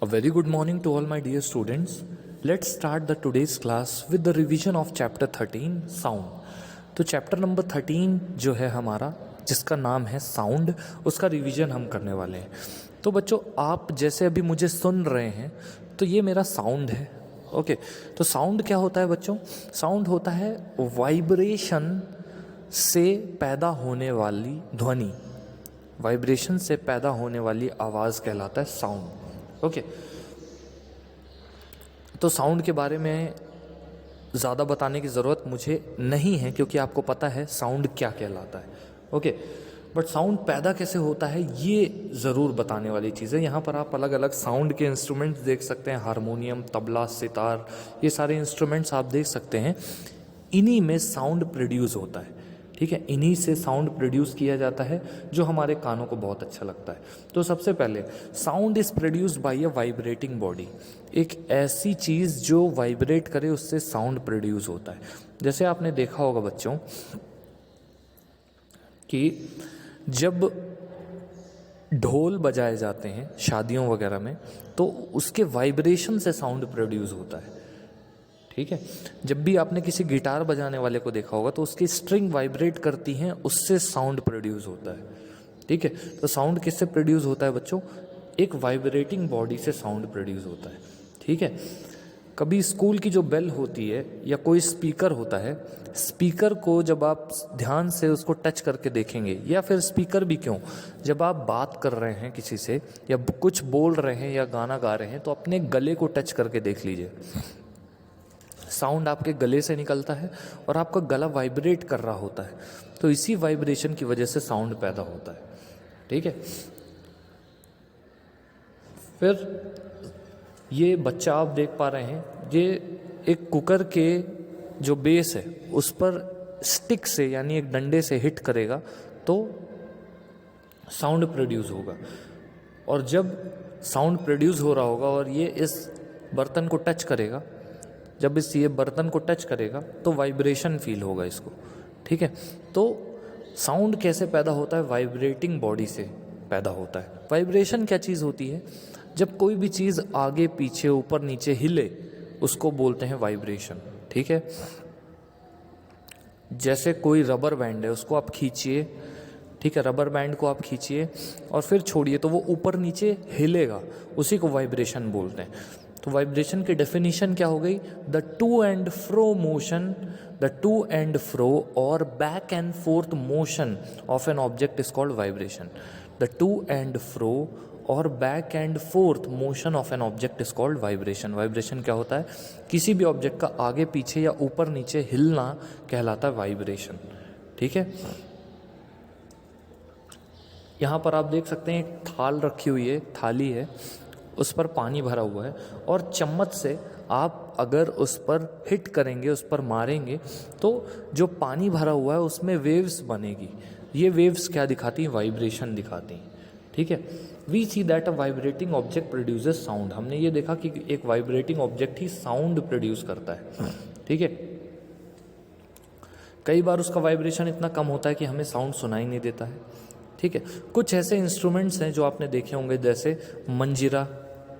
A very good morning to all my dear students. Let's start the today's class with the revision of chapter 13 sound. तो chapter number 13 जो है हमारा, जिसका नाम है sound, उसका रिवीजन हम करने वाले हैं। तो बच्चों, आप जैसे अभी मुझे सुन रहे हैं तो ये मेरा साउंड है। ओके, तो साउंड क्या होता है बच्चों? साउंड होता है वाइब्रेशन से पैदा होने वाली ध्वनि, वाइब्रेशन से पैदा होने वाली आवाज़ कहलाता है साउंड। ओके, तो साउंड के बारे में ज़्यादा बताने की ज़रूरत मुझे नहीं है, क्योंकि आपको पता है साउंड क्या कहलाता है। ओके, बट साउंड पैदा कैसे होता है ये ज़रूर बताने वाली चीज़ है। यहाँ पर आप अलग अलग साउंड के इंस्ट्रूमेंट्स देख सकते हैं, हारमोनियम, तबला, सितार, ये सारे इंस्ट्रूमेंट्स आप देख सकते हैं। इन्हीं में साउंड प्रोड्यूस होता है, ठीक है, इन्हीं से साउंड प्रोड्यूस किया जाता है जो हमारे कानों को बहुत अच्छा लगता है। तो सबसे पहले sound is produced by a vibrating body. एक ऐसी चीज़ जो वाइब्रेट करे, उससे साउंड प्रोड्यूस होता है। जैसे आपने देखा होगा बच्चों कि जब ढोल बजाए जाते हैं शादियों वगैरह में, तो उसके वाइब्रेशन से साउंड प्रोड्यूस होता है, ठीक है। जब भी आपने किसी गिटार बजाने वाले को देखा होगा तो उसकी स्ट्रिंग वाइब्रेट करती हैं, उससे साउंड प्रोड्यूस होता है, ठीक है। तो साउंड किससे प्रोड्यूस होता है बच्चों? एक वाइब्रेटिंग बॉडी से साउंड प्रोड्यूस होता है, ठीक है। कभी स्कूल की जो बेल होती है या कोई स्पीकर होता है, स्पीकर को जब आप ध्यान से उसको टच करके देखेंगे, या फिर स्पीकर भी क्यों, जब आप बात कर रहे हैं किसी से या कुछ बोल रहे हैं या गाना गा रहे हैं, तो अपने गले को टच करके देख लीजिए। साउंड आपके गले से निकलता है और आपका गला वाइब्रेट कर रहा होता है, तो इसी वाइब्रेशन की वजह से साउंड पैदा होता है, ठीक है। फिर ये बच्चा आप देख पा रहे हैं, ये एक कुकर के जो बेस है उस पर स्टिक से यानी एक डंडे से हिट करेगा तो साउंड प्रोड्यूस होगा। और जब साउंड प्रोड्यूस हो रहा होगा और ये इस बर्तन को टच करेगा, जब इस ये बर्तन को टच करेगा तो वाइब्रेशन फील होगा इसको, ठीक है। तो साउंड कैसे पैदा होता है? वाइब्रेटिंग बॉडी से पैदा होता है। वाइब्रेशन क्या चीज़ होती है? जब कोई भी चीज़ आगे पीछे ऊपर नीचे हिले, उसको बोलते हैं वाइब्रेशन, ठीक है। जैसे कोई रबर बैंड है, उसको आप खींचिए, ठीक है, रबर बैंड को आप खींचिए और फिर छोड़िए तो वो ऊपर नीचे हिलेगा, उसी को वाइब्रेशन बोलते हैं। तो वाइब्रेशन की डेफिनेशन क्या हो गई? The to and fro motion, the to and fro और back and forth motion of an object is called vibration. The to and fro और back and forth motion of an object is called vibration. Vibration क्या होता है? किसी भी object का आगे पीछे या ऊपर नीचे हिलना कहलाता है वाइब्रेशन, ठीक है। यहाँ पर आप देख सकते हैं एक थाल रखी हुई है, थाली है, उस पर पानी भरा हुआ है और चम्मच से आप अगर उस पर हिट करेंगे, उस पर मारेंगे, तो जो पानी भरा हुआ है उसमें वेव्स बनेगी। ये वेव्स क्या दिखाती हैं? वाइब्रेशन दिखाती हैं, ठीक है। We see that a vibrating object produces sound. हमने ये देखा कि एक वाइब्रेटिंग ऑब्जेक्ट ही साउंड प्रोड्यूस करता है, ठीक है। कई बार उसका वाइब्रेशन इतना कम होता है कि हमें साउंड सुनाई नहीं देता है, ठीक है। कुछ ऐसे इंस्ट्रूमेंट्स हैं जो आपने देखे होंगे, जैसे मंजीरा,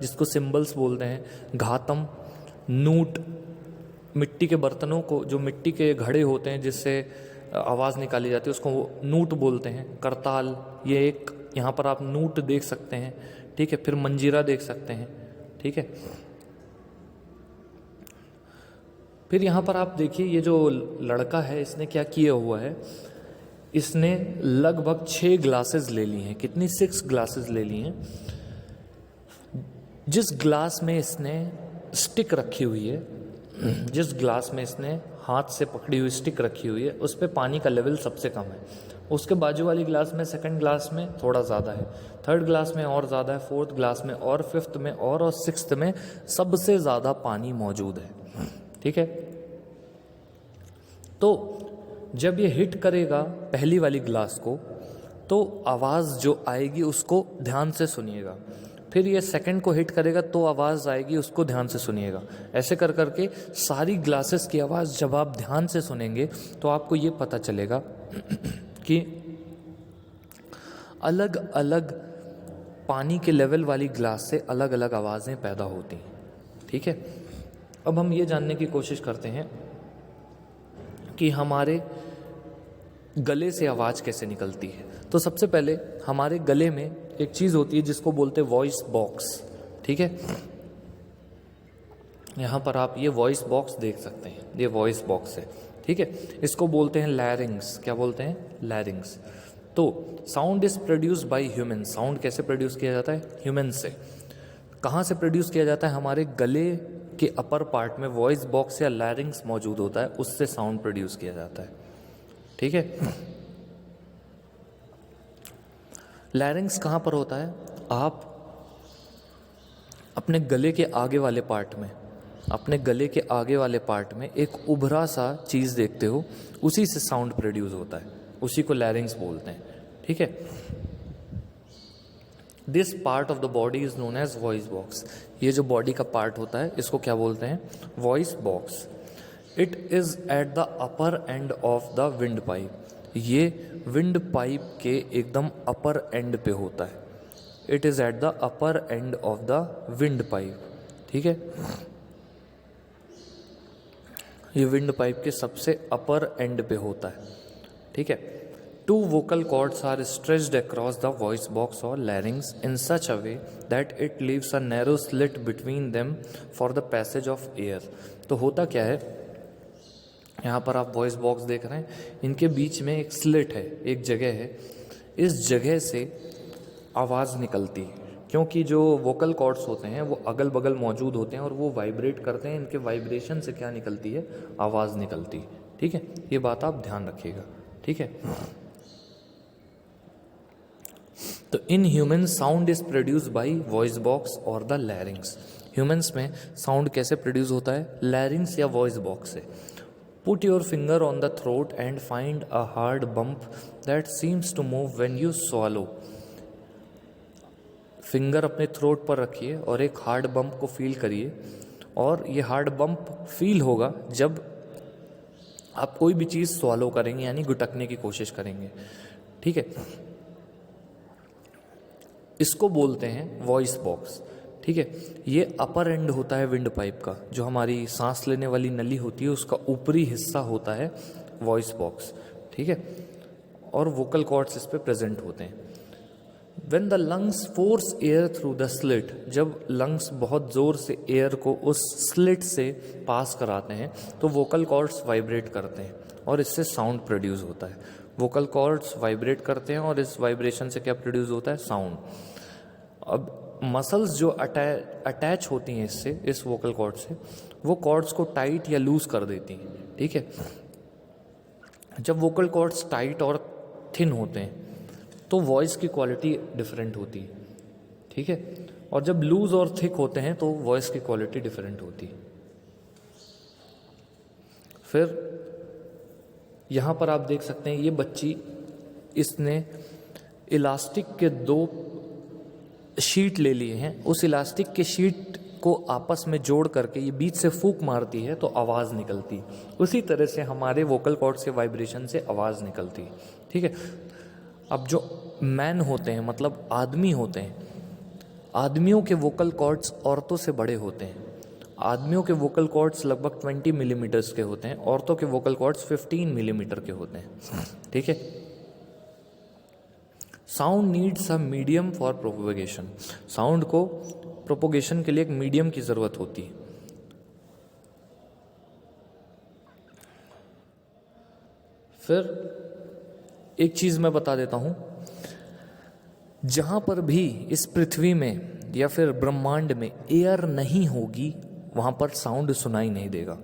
जिसको सिम्बल्स बोलते हैं, घातम, नूट, मिट्टी के बर्तनों को, जो मिट्टी के घड़े होते हैं जिससे आवाज़ निकाली जाती है, उसको वो नूट बोलते हैं। करताल, ये एक यहाँ पर आप नूट देख सकते हैं, ठीक है। फिर मंजीरा देख सकते हैं, ठीक है। फिर यहाँ पर आप देखिए, ये जो लड़का है इसने क्या किया हुआ है, इसने लगभग 6 ग्लासेस ले ली हैं। कितनी? 6 ग्लासेस ले ली हैं। जिस ग्लास में इसने स्टिक रखी हुई है, जिस ग्लास में इसने हाथ से पकड़ी हुई स्टिक रखी हुई है, उस पे पानी का लेवल सबसे कम है। उसके बाजू वाली ग्लास में, सेकंड ग्लास में थोड़ा ज़्यादा है, थर्ड ग्लास में और ज़्यादा है, फोर्थ ग्लास में और फिफ्थ में और सिक्स्थ में सबसे ज़्यादा पानी मौजूद है, ठीक है। तो जब ये हिट करेगा पहली वाली ग्लास को, तो आवाज़ जो आएगी उसको ध्यान से सुनिएगा। फिर ये सेकंड को हिट करेगा तो आवाज़ आएगी, उसको ध्यान से सुनिएगा। ऐसे कर करके सारी ग्लासेस की आवाज़ जब आप ध्यान से सुनेंगे तो आपको ये पता चलेगा कि अलग अलग पानी के लेवल वाली ग्लास से अलग अलग आवाज़ें पैदा होती हैं। ठीक है, अब हम ये जानने की कोशिश करते हैं कि हमारे गले से आवाज़ कैसे निकलती है। तो सबसे पहले हमारे गले में एक चीज़ होती है जिसको बोलते हैं वॉइस बॉक्स। ठीक है, यहाँ पर आप ये वॉइस बॉक्स देख सकते हैं, ये वॉइस बॉक्स है। ठीक है, इसको बोलते हैं लैरिंग्स। क्या बोलते हैं? लैरिंग्स। तो sound is produce by human. Sound कैसे प्रोड्यूस किया जाता है? ह्यूमन से। कहाँ से प्रोड्यूस किया जाता है? हमारे गले के अपर पार्ट में वॉइस बॉक्स या लैरिंग्स मौजूद होता है, उससे साउंड प्रोड्यूस किया जाता है। ठीक है, लैरिंग्स कहाँ पर होता है? आप अपने गले के आगे वाले पार्ट में, अपने गले के आगे वाले पार्ट में एक उभरा सा चीज़ देखते हो, उसी से साउंड प्रोड्यूस होता है, उसी को लैरिंग्स बोलते हैं। ठीक है, this part of the body is known as voice box. ये जो बॉडी का पार्ट होता है इसको क्या बोलते हैं? Voice box. It is at the upper end of the wind pipe. ये विंड पाइप के एकदम अपर एंड पे होता है। It is at the upper end of the wind pipe. ठीक है, ये विंड पाइप के सबसे अपर एंड पे होता है। ठीक है, two vocal cords are stretched across the voice box और larynx in such a way that it leaves a narrow slit between them for the passage of air. तो होता क्या है, यहाँ पर आप वॉइस बॉक्स देख रहे हैं, इनके बीच में एक स्लिट है, एक जगह है, इस जगह से आवाज़ निकलती है, क्योंकि जो वोकल कॉर्ड्स होते हैं वो अगल बगल मौजूद होते हैं और वो वाइब्रेट करते हैं। इनके वाइब्रेशन से क्या निकलती है? आवाज़ निकलती है। ठीक है, ये बात आप ध्यान रखिएगा। ठीक है, तो in human sound is produce by voice box और द लैरिंग्स। ह्यूमंस में साउंड कैसे प्रोड्यूस होता है? लैरिंग्स या वॉइस बॉक्स से। Put your finger on the throat and find a hard bump that seems to move when you swallow. Finger अपने throat पर रखिए और एक हार्ड बम्प को फील करिए, और ये हार्ड बम्प फील होगा जब आप कोई भी चीज़ स्वॉलो करेंगे, यानी गुटकने की कोशिश करेंगे। ठीक है, इसको बोलते हैं वॉइस बॉक्स। ठीक है, ये अपर एंड होता है विंड पाइप का, जो हमारी सांस लेने वाली नली होती है उसका ऊपरी हिस्सा होता है वॉइस बॉक्स। ठीक है, और वोकल कॉर्ड्स इस पे प्रेजेंट होते हैं। When the lungs force air through the slit, जब लंग्स बहुत ज़ोर से एयर को उस स्लिट से पास कराते हैं तो वोकल कॉर्ड्स वाइब्रेट करते हैं और इससे साउंड प्रोड्यूस होता है। वोकल कॉर्ड्स वाइब्रेट करते हैं और इस वाइब्रेशन से क्या प्रोड्यूस होता है? साउंड। अब मसल्स जो अटैच होती हैं इससे, इस वोकल कॉर्ड से, वो कॉर्ड्स को टाइट या लूज कर देती हैं। ठीक है, जब वोकल कॉर्ड्स टाइट और थिन होते हैं तो वॉइस की क्वालिटी डिफरेंट होती है। ठीक है, और जब लूज और थिक होते हैं तो वॉइस की क्वालिटी डिफरेंट होती है। फिर यहाँ पर आप देख सकते हैं, ये बच्ची, इसने इलास्टिक के 2 शीट ले लिए हैं, उस इलास्टिक के शीट को आपस में जोड़ करके ये बीच से फूंक मारती है तो आवाज़ निकलती है। उसी तरह से हमारे वोकल कॉर्ड से वाइब्रेशन से आवाज़ निकलती है। ठीक है, अब जो मैन होते हैं, मतलब आदमी होते हैं, आदमियों के वोकल कॉर्ड्स औरतों से बड़े होते हैं। आदमियों के वोकल कॉर्ड्स लगभग 20 मिलीमीटर्स के होते हैं, औरतों के वोकल कॉर्ड्स 15 मिलीमीटर के होते हैं। ठीक है, sound needs a medium for propagation. Sound को प्रोपोगेशन के लिए एक मीडियम की ज़रूरत होती है। फिर एक चीज़ मैं बता देता हूँ, जहाँ पर भी इस पृथ्वी में या फिर ब्रह्मांड में एयर नहीं होगी वहाँ पर साउंड सुनाई नहीं देगा।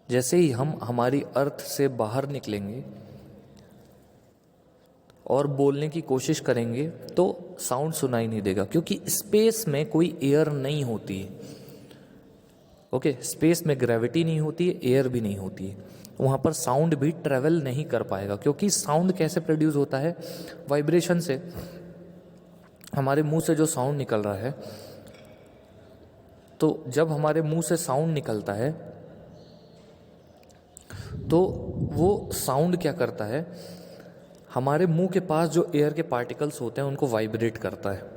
जैसे ही हम हमारी अर्थ से बाहर निकलेंगे और बोलने की कोशिश करेंगे तो साउंड सुनाई नहीं देगा, क्योंकि स्पेस में कोई एयर नहीं होती है। ओके, स्पेस में ग्रेविटी नहीं होती है, एयर भी नहीं होती है, वहाँ पर साउंड भी ट्रेवल नहीं कर पाएगा। क्योंकि साउंड कैसे प्रोड्यूस होता है? वाइब्रेशन से। हमारे मुंह से जो साउंड निकल रहा है, तो जब हमारे मुंह से साउंड निकलता है तो वो साउंड क्या करता है, हमारे मुंह के पास जो एयर के पार्टिकल्स होते हैं उनको वाइब्रेट करता है।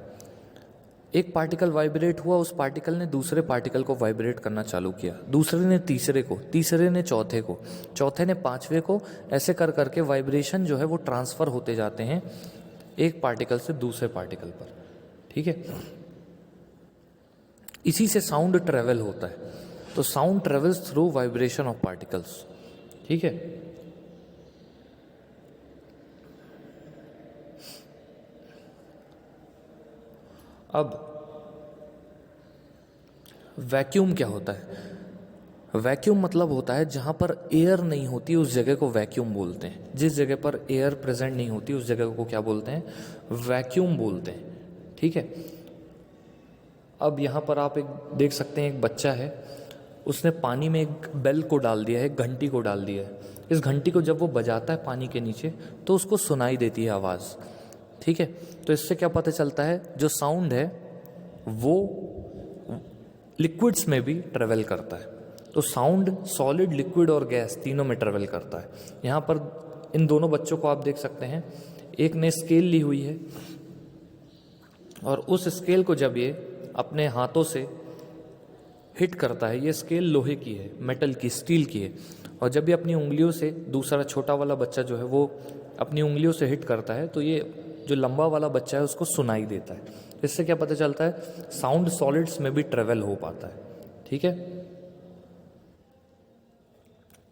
एक पार्टिकल वाइब्रेट हुआ, उस पार्टिकल ने दूसरे पार्टिकल को वाइब्रेट करना चालू किया, दूसरे ने तीसरे को, तीसरे ने चौथे को, चौथे ने पांचवे को, ऐसे कर करके वाइब्रेशन जो है वो ट्रांसफ़र होते जाते हैं एक पार्टिकल से दूसरे पार्टिकल पर। ठीक है, इसी से साउंड ट्रेवल होता है। तो sound travels through vibration of particles. ठीक है, अब वैक्यूम क्या होता है? वैक्यूम मतलब होता है जहां पर एयर नहीं होती उस जगह को वैक्यूम बोलते हैं। जिस जगह पर एयर प्रेजेंट नहीं होती उस जगह को क्या बोलते हैं? वैक्यूम बोलते हैं। ठीक है, अब यहाँ पर आप एक देख सकते हैं, एक बच्चा है, उसने पानी में एक बेल को डाल दिया है, एक घंटी को डाल दिया है। इस घंटी को जब वो बजाता है पानी के नीचे तो उसको सुनाई देती है आवाज़। ठीक है, तो इससे क्या पता चलता है? जो साउंड है वो लिक्विड्स में भी ट्रेवल करता है। तो साउंड सॉलिड, लिक्विड और गैस तीनों में ट्रेवल करता है। यहाँ पर इन दोनों बच्चों को आप देख सकते हैं, एक ने स्केल ली हुई है और उस स्केल को जब ये अपने हाथों से हिट करता है, ये स्केल लोहे की है, मेटल की, स्टील की है, और जब ये अपनी उंगलियों से, दूसरा छोटा वाला बच्चा जो है वो अपनी उंगलियों से हिट करता है तो ये जो लंबा वाला बच्चा है उसको सुनाई देता है। इससे क्या पता चलता है? साउंड सॉलिड्स में भी ट्रेवल हो पाता है। ठीक है,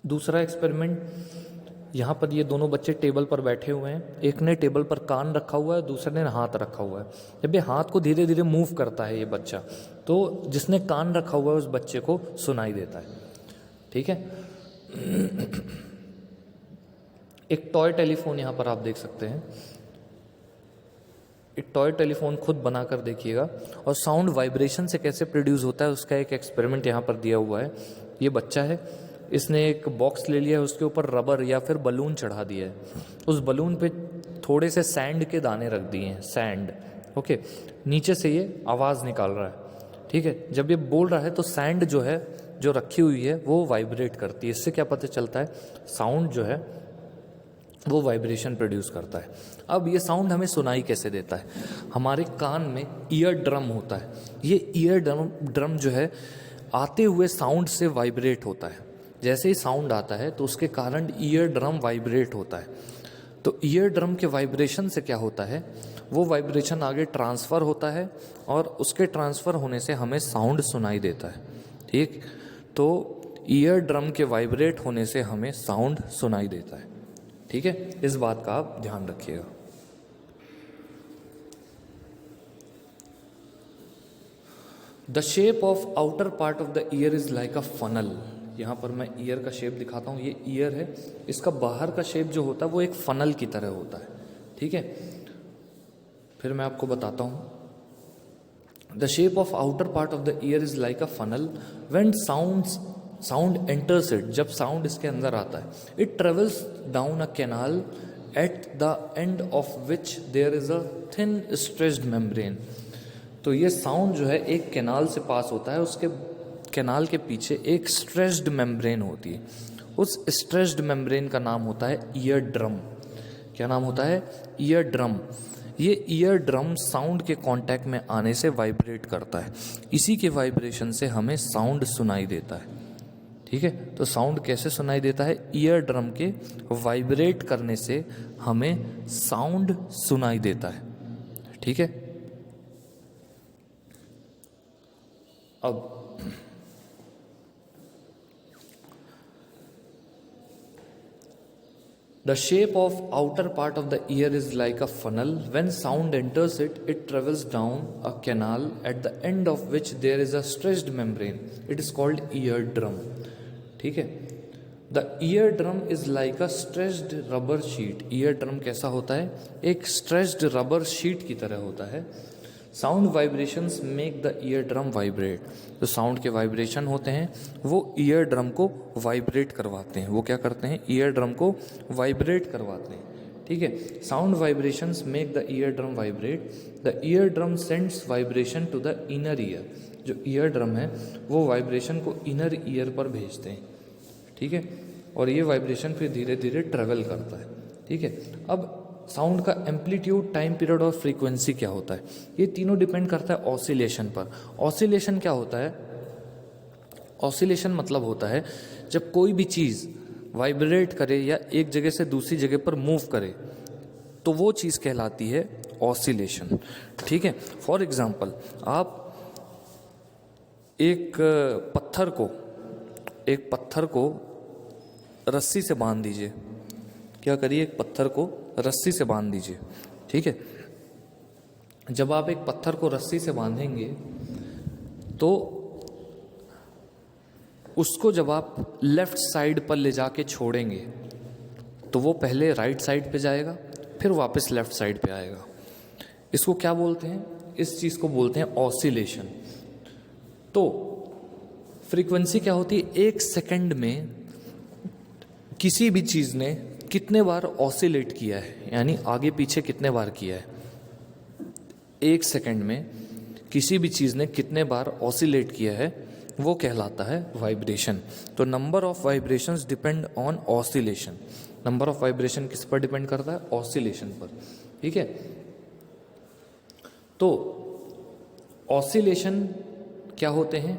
दूसरा एक्सपेरिमेंट, यहाँ पर ये दोनों बच्चे टेबल पर बैठे हुए हैं, एक ने टेबल पर कान रखा हुआ है, दूसरे ने हाथ रखा हुआ है। जब ये हाथ को धीरे धीरे मूव करता है ये बच्चा, तो जिसने कान रखा हुआ है उस बच्चे को सुनाई देता है। ठीक है, एक टॉय टेलीफोन यहाँ पर आप देख सकते हैं, एक टॉय टेलीफोन खुद बनाकर देखिएगा, और साउंड वाइब्रेशन से कैसे प्रोड्यूस होता है उसका एक एक्सपेरिमेंट यहाँ पर दिया हुआ है। ये बच्चा है, इसने एक बॉक्स ले लिया है, उसके ऊपर रबर या फिर बलून चढ़ा दिया है, उस बलून पे थोड़े से सैंड के दाने रख दिए हैं, सैंड। ओके, नीचे से ये आवाज़ निकाल रहा है। ठीक है, जब ये बोल रहा है तो सैंड जो है, जो रखी हुई है, वो वाइब्रेट करती है। इससे क्या पता चलता है? साउंड जो है वो वाइब्रेशन प्रोड्यूस करता है। अब ये साउंड हमें सुनाई कैसे देता है? हमारे कान में ईयर ड्रम होता है। ये ईयर ड्रम जो है आते हुए साउंड से वाइब्रेट होता है। जैसे ही साउंड आता है तो उसके कारण ईयर ड्रम वाइब्रेट होता है। तो ईयर ड्रम के वाइब्रेशन से क्या होता है? वो वाइब्रेशन आगे ट्रांसफ़र होता है और उसके ट्रांसफ़र होने से हमें साउंड सुनाई देता है। ठीक, तो ईयर ड्रम के वाइब्रेट होने से हमें साउंड सुनाई देता है। ठीक है, इस बात का आप ध्यान रखिएगा। The shape of outer part of the ear is like a funnel. यहाँ पर मैं ईयर का शेप दिखाता हूँ, ये ईयर है, इसका बाहर का शेप जो होता है वो एक फनल की तरह होता है। ठीक है, फिर मैं आपको बताता हूँ। The shape of outer part of the ear is like a funnel when sound enters it. जब साउंड इसके अंदर आता है, it travels down a canal at the end of which there is a thin stretched membrane. तो ये sound जो है एक कैनाल से पास होता है, उसके कैनाल के पीछे एक स्ट्रेच्ड मेम्ब्रेन होती है। उस स्ट्रेच्ड मेम्ब्रेन का नाम होता है ईयर ड्रम। क्या नाम होता है? Ear drum. ये ईयर ड्रम साउंड के कांटेक्ट में आने से वाइब्रेट करता है, इसी के वाइब्रेशन से हमें साउंड सुनाई देता है। ठीक है, तो साउंड कैसे सुनाई देता है? ईयर ड्रम के वाइब्रेट करने से हमें साउंड सुनाई देता है। ठीक है, अब the shape of outer part of the ear is like a funnel. When sound enters it, it travels down a canal at the end of which there is a stretched membrane. It is called eardrum. ठीक है, The eardrum is like a stretched rubber sheet. eardrum कैसा होता है? एक stretched rubber sheet की तरह होता है। Sound vibrations make the ear drum vibrate. जो साउंड के वाइब्रेशन होते हैं वो ईयर ड्रम को वाइब्रेट करवाते हैं। वो क्या करते हैं? ईयर ड्रम को वाइब्रेट करवाते हैं। ठीक है, sound vibrations make the ear drum vibrate. The ear drum sends vibration to the inner ear. जो ईयर ड्रम है वो वाइब्रेशन को इनर ईयर पर भेजते हैं। ठीक है, और ये वाइब्रेशन फिर धीरे धीरे ट्रेवल करता है। ठीक है, अब साउंड का एम्पलीट्यूड, टाइम पीरियड और फ्रीक्वेंसी क्या होता है, ये तीनों डिपेंड करता है ऑसिलेशन पर। ऑसिलेशन क्या होता है? ऑसिलेशन मतलब होता है जब कोई भी चीज़ वाइब्रेट करे या एक जगह से दूसरी जगह पर मूव करे, तो वो चीज़ कहलाती है ऑसिलेशन। ठीक है, फॉर एग्जाम्पल आप एक पत्थर को रस्सी से बांध दीजिए। क्या करिए, एक पत्थर को रस्सी से बांध दीजिए। ठीक है, जब आप एक पत्थर को रस्सी से बांधेंगे तो उसको जब आप लेफ्ट साइड पर ले जाके छोड़ेंगे तो वो पहले राइट साइड पे जाएगा, फिर वापस लेफ्ट साइड पे आएगा। इसको क्या बोलते हैं? इस चीज़ को बोलते हैं ऑसिलेशन। तो फ्रीक्वेंसी क्या होती है? एक सेकंड में किसी भी चीज़ ने कितने बार ऑसिलेट किया है, यानी आगे पीछे कितने बार किया है, एक सेकंड में किसी भी चीज़ ने कितने बार ऑसिलेट किया है, वो कहलाता है वाइब्रेशन। तो number of vibrations depend on oscillation. Number of vibration किस पर डिपेंड करता है? ऑसिलेशन पर। ठीक है, तो ऑसिलेशन क्या होते हैं?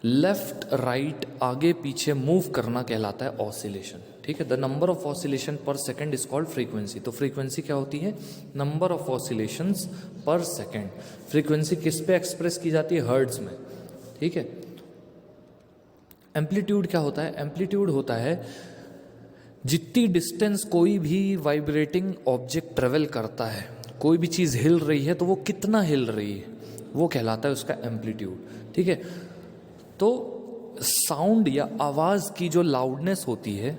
लेफ्ट राइट आगे पीछे मूव करना कहलाता है ऑसिलेशन। ठीक है, द नंबर ऑफ ऑसिलेशन पर सेकंड इज कॉल्ड फ्रीक्वेंसी। तो फ्रीक्वेंसी क्या होती है? नंबर ऑफ ऑसिलेशंस पर सेकंड। फ्रीक्वेंसी किस पे एक्सप्रेस की जाती है? हर्ट्ज में। ठीक है, एम्पलीट्यूड क्या होता है? एम्पलीट्यूड होता है जितनी डिस्टेंस कोई भी वाइब्रेटिंग ऑब्जेक्ट ट्रेवल करता है, कोई भी चीज़ हिल रही है तो वो कितना हिल रही है, वो कहलाता है उसका एम्पलीट्यूड। ठीक है, तो साउंड या आवाज़ की जो लाउडनेस होती है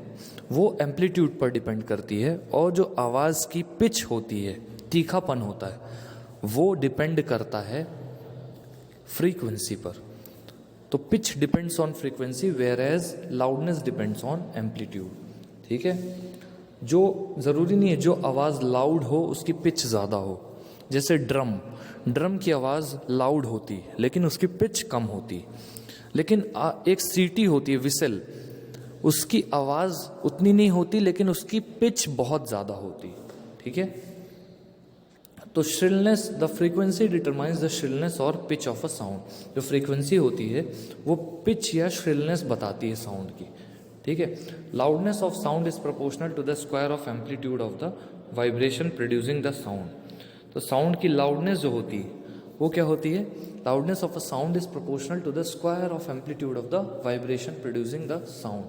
वो एम्पलीट्यूड पर डिपेंड करती है, और जो आवाज़ की पिच होती है, तीखापन होता है, वो डिपेंड करता है फ्रीक्वेंसी पर। तो pitch depends on frequency whereas loudness depends on amplitude. ठीक है, जो ज़रूरी नहीं है जो आवाज़ लाउड हो उसकी पिच ज़्यादा हो। जैसे ड्रम की आवाज़ लाउड होती है लेकिन उसकी पिच कम होती है। लेकिन एक सीटी होती है, विसल, उसकी आवाज़ उतनी नहीं होती लेकिन उसकी पिच बहुत ज़्यादा होती है। ठीक है, तो shrillness, the frequency determines the shrillness और पिच ऑफ अ साउंड। जो फ्रीक्वेंसी होती है वो पिच या श्रिलनेस बताती है साउंड की। ठीक है, loudness of sound is proportional to the square of amplitude of the vibration producing the sound. तो साउंड की लाउडनेस जो होती है वो क्या होती है? Loudness of a sound is proportional to the square of amplitude of the vibration producing the sound.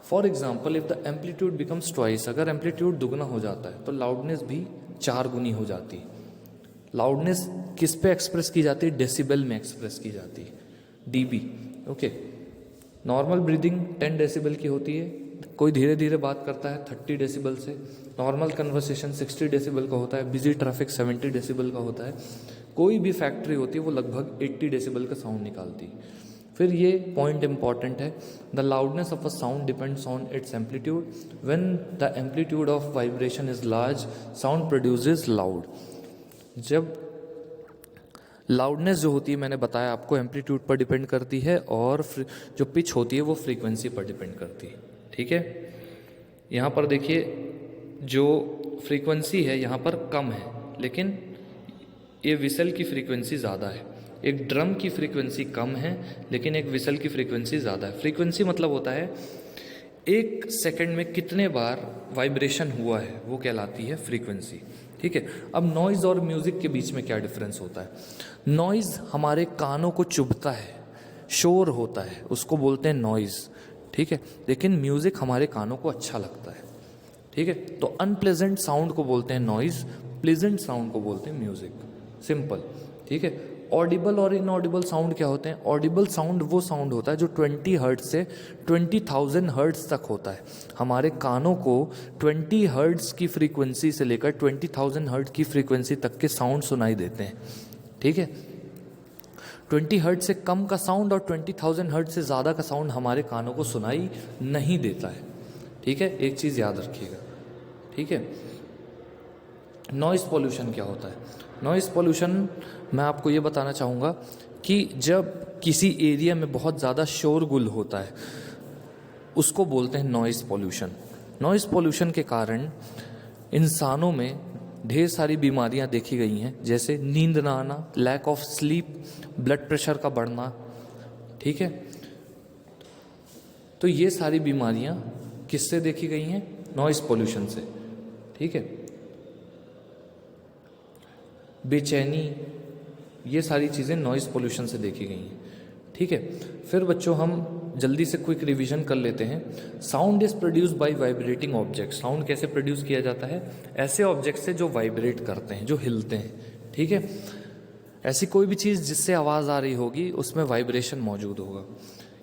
For example, if the amplitude becomes twice, अगर एम्पलीट्यूड दुगना हो जाता है तो लाउडनेस भी 4 गुनी हो जाती है। लाउडनेस किस पे एक्सप्रेस की जाती है? डेसिबल में एक्सप्रेस की जाती है, dB. Okay, normal breathing 10 decibel की होती है, कोई धीरे धीरे बात करता है 30 डेसिबल से, नॉर्मल कन्वर्सेशन 60 डेसिबल का होता है, बिजी ट्रैफिक 70 डेसिबल का होता है, कोई भी फैक्ट्री होती है वो लगभग 80 डेसिबल का साउंड निकालती है। फिर ये पॉइंट इंपॉर्टेंट है, the loudness of a sound depends on it's amplitude. When the amplitude of vibration is large, sound produces loud. जब लाउडनेस जो होती है, मैंने बताया आपको, एम्पलीट्यूड पर डिपेंड करती है, और जो पिच होती है वो फ्रीक्वेंसी पर डिपेंड करती है। ठीक है, यहाँ पर देखिए जो फ्रीक्वेंसी है यहाँ पर कम है, लेकिन ये विसल की फ्रीक्वेंसी ज़्यादा है। एक ड्रम की फ्रीक्वेंसी कम है लेकिन एक विसल की फ्रीक्वेंसी ज़्यादा है। फ्रीक्वेंसी मतलब होता है एक सेकंड में कितने बार वाइब्रेशन हुआ है, वो कहलाती है फ्रीक्वेंसी। ठीक है, अब नॉइज़ और म्यूज़िक के बीच में क्या डिफरेंस होता है? नॉइज़ हमारे कानों को चुभता है, शोर होता है, उसको बोलते हैं नॉइज़। ठीक है, लेकिन म्यूज़िक हमारे कानों को अच्छा लगता है। ठीक है, तो अनप्लेजेंट साउंड को बोलते हैं नॉइज़, प्लेजेंट साउंड को बोलते हैं म्यूज़िक। सिंपल। ठीक है, ऑडिबल और इनऑडिबल साउंड क्या होते हैं? ऑडिबल साउंड वो साउंड होता है जो 20 हर्ट्ज से 20,000 हर्ट्ज तक होता है। हमारे कानों को 20 हर्ट्ज की फ्रीक्वेंसी से लेकर 20,000 हर्ट्ज की फ्रीक्वेंसी तक के साउंड सुनाई देते हैं। ठीक है, 20 हर्ट्ज से कम का साउंड और 20,000 हर्ट्ज से ज़्यादा का साउंड हमारे कानों को सुनाई नहीं देता है। ठीक है, एक चीज़ याद रखिएगा। ठीक है, नॉइज़ पॉल्यूशन क्या होता है? नॉइज़ पॉल्यूशन मैं आपको ये बताना चाहूँगा कि जब किसी एरिया में बहुत ज़्यादा शोरगुल होता है उसको बोलते हैं नॉइज़ पॉल्यूशन। नॉइज़ पोल्यूशन के कारण इंसानों में ढेर सारी बीमारियां देखी गई हैं, जैसे नींद ना आना, lack of sleep, blood pressure का बढ़ना, ठीक है। तो ये सारी बीमारियां किससे देखी गई हैं? नॉइज़ पोल्यूशन से, ठीक है। बेचैनी, ये सारी चीज़ें नॉइज़ पोल्यूशन से देखी गई हैं, ठीक है। फिर बच्चों हम जल्दी से क्विक रिवीजन कर लेते हैं। Sound is produce bye vibrating object. Sound कैसे प्रोड्यूस किया जाता है? ऐसे ऑब्जेक्ट से जो वाइब्रेट करते हैं, जो हिलते हैं, ठीक है। ऐसी कोई भी चीज़ जिससे आवाज़ आ रही होगी उसमें वाइब्रेशन मौजूद होगा।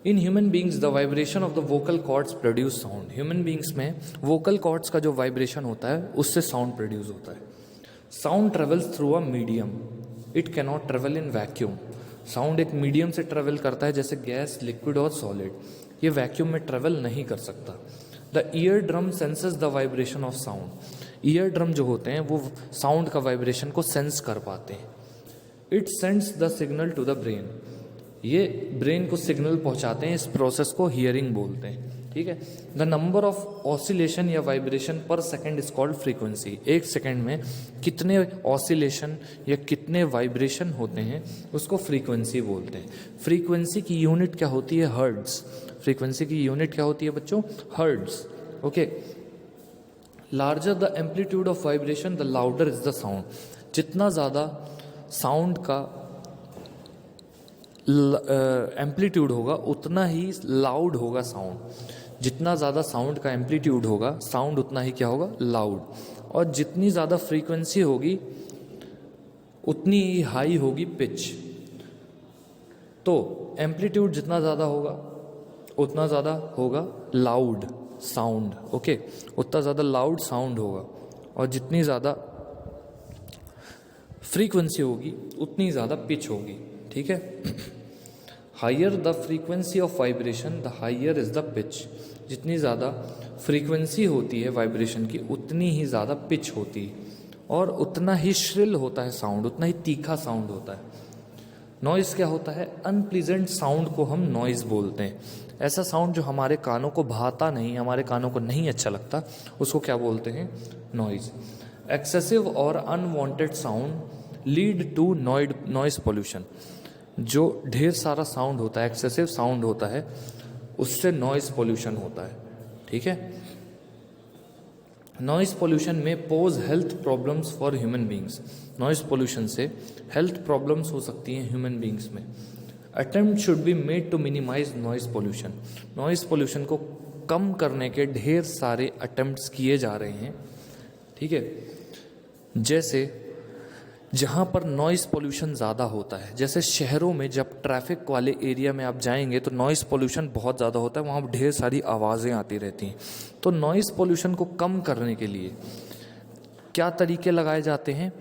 In human beings the vibration of the vocal cords produce sound. Human beings में वोकल कॉर्ड्स का जो वाइब्रेशन होता है उससे साउंड प्रोड्यूस होता है। Sound travels through a medium, it cannot travel in vacuum. Sound एक मीडियम से ट्रेवल करता है, जैसे गैस, लिक्विड और सॉलिड। ये वैक्यूम में ट्रेवल नहीं कर सकता। The ear drum senses the vibration of sound. Ear drum जो होते हैं वो साउंड का वाइब्रेशन को सेंस कर पाते हैं। It sends the signal to the brain. ये ब्रेन को सिग्नल पहुंचाते हैं, इस प्रोसेस को हियरिंग बोलते हैं, ठीक है। द नंबर ऑफ ऑसिलेशन या वाइब्रेशन पर सेकेंड इज कॉल्ड फ्रीक्वेंसी। एक सेकेंड में कितने ऑसिलेशन या कितने वाइब्रेशन होते हैं उसको फ्रीक्वेंसी बोलते हैं। फ्रीक्वेंसी की यूनिट क्या होती है? हर्ट्ज। फ्रीक्वेंसी की यूनिट क्या होती है बच्चों? Hertz, okay. Larger the amplitude of vibration the louder is the sound. जितना ज़्यादा साउंड का एम्पलीट्यूड होगा उतना ही लाउड होगा साउंड। जितना ज़्यादा साउंड का एम्पलीट्यूड होगा, साउंड उतना ही क्या होगा? लाउड। और जितनी ज़्यादा फ्रीक्वेंसी होगी उतनी ही हाई होगी पिच। तो एम्पलीट्यूड जितना ज़्यादा होगा उतना ज़्यादा होगा लाउड साउंड, ओके। उतना ज़्यादा लाउड साउंड होगा। और जितनी ज़्यादा फ्रीक्वेंसी होगी उतनी ज़्यादा पिच होगी, ठीक है। Higher the frequency of vibration the higher is the pitch. जितनी ज़्यादा फ्रीक्वेंसी होती है वाइब्रेशन की उतनी ही ज़्यादा पिच होती है और उतना ही श्रिल होता है साउंड, उतना ही तीखा साउंड होता है। नॉइज़ क्या होता है? अनप्लीजेंट साउंड को हम नॉइज़ बोलते हैं। ऐसा साउंड जो हमारे कानों को भाता नहीं, हमारे कानों को नहीं अच्छा लगता, उसको क्या बोलते हैं? नॉइज़। एक्सेसिव और unwanted sound lead to noise pollution. जो ढेर सारा साउंड होता है, एक्सेसिव साउंड होता है, उससे नॉइज़ पोल्यूशन होता है, ठीक है। Noise pollution may pose health problems for human beings. Noise pollution से हेल्थ प्रॉब्लम्स हो सकती हैं ह्यूमन बींग्स में। Attempt should be made to minimise noise pollution. Noise pollution को कम करने के ढेर सारे अटेम्प्ट्स किए जा रहे हैं, ठीक है। जैसे जहाँ पर नॉइज़ पोल्यूशन ज़्यादा होता है, जैसे शहरों में जब ट्रैफिक वाले एरिया में आप जाएंगे तो नॉइज़ पोल्यूशन बहुत ज़्यादा होता है, वहाँ ढेर सारी आवाज़ें आती रहती हैं। तो नॉइज़ पोल्यूशन को कम करने के लिए क्या तरीके लगाए जाते हैं?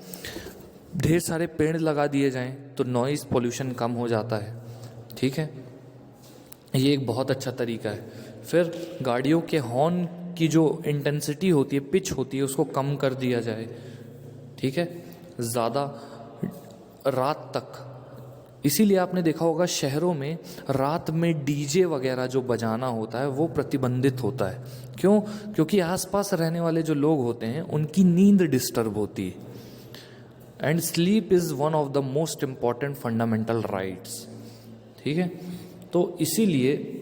ढेर सारे पेड़ लगा दिए जाएं तो नॉइज़ पोल्यूशन कम हो जाता है, ठीक है। ये एक बहुत अच्छा तरीका है। फिर गाड़ियों के हॉर्न की जो इंटेंसिटी होती है, पिच होती है, उसको कम कर दिया जाए, ठीक है, ज़्यादा रात तक। इसीलिए आपने देखा होगा शहरों में रात में डीजे वगैरह जो बजाना होता है वो प्रतिबंधित होता है। क्यों? क्योंकि आसपास रहने वाले जो लोग होते हैं उनकी नींद डिस्टर्ब होती है। And sleep is one of the most important fundamental rights, ठीक है। तो इसीलिए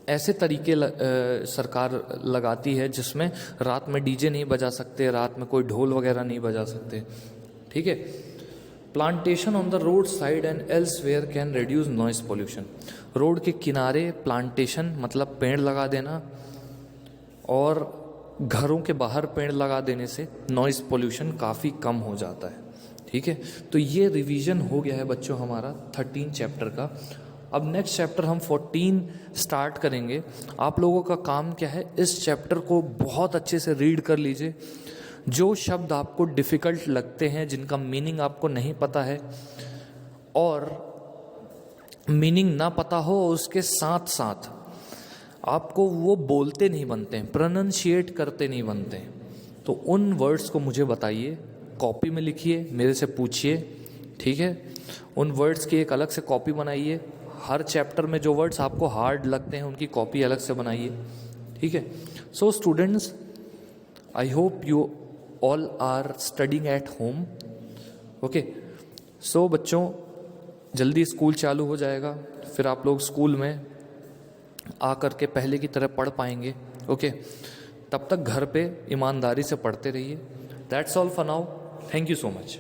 ऐसे तरीके सरकार लगाती है जिसमें रात में डीजे नहीं बजा सकते, रात में कोई ढोल वगैरह नहीं बजा सकते, ठीक है। Plantation on the road side and elsewhere can reduce noise pollution. Road के किनारे प्लांटेशन मतलब पेड़ लगा देना और घरों के बाहर पेड़ लगा देने से नॉइज़ पोल्यूशन काफ़ी कम हो जाता है, ठीक है। तो ये रिवीजन हो गया है बच्चों हमारा 13 चैप्टर का। अब नेक्स्ट चैप्टर हम 14 स्टार्ट करेंगे। आप लोगों का काम क्या है? इस चैप्टर को बहुत अच्छे से रीड कर लीजिए। जो शब्द आपको डिफ़िकल्ट लगते हैं, जिनका मीनिंग आपको नहीं पता है और मीनिंग ना पता हो, उसके साथ साथ आपको वो बोलते नहीं बनते हैं, प्रोनंशिएट करते नहीं बनते हैं, तो उन वर्ड्स को मुझे बताइए, कॉपी में लिखिए, मेरे से पूछिए, ठीक है। उन वर्ड्स की एक अलग से कॉपी बनाइए। हर चैप्टर में जो वर्ड्स आपको हार्ड लगते हैं उनकी कॉपी अलग से बनाइए, ठीक है। So students, I hope you all are studying at home. Okay, so बच्चों, जल्दी स्कूल चालू हो जाएगा, फिर आप लोग स्कूल में आकर के पहले की तरह पढ़ पाएंगे। ओके, तब तक घर पे ईमानदारी से पढ़ते रहिए। That's all for now, thank you so much.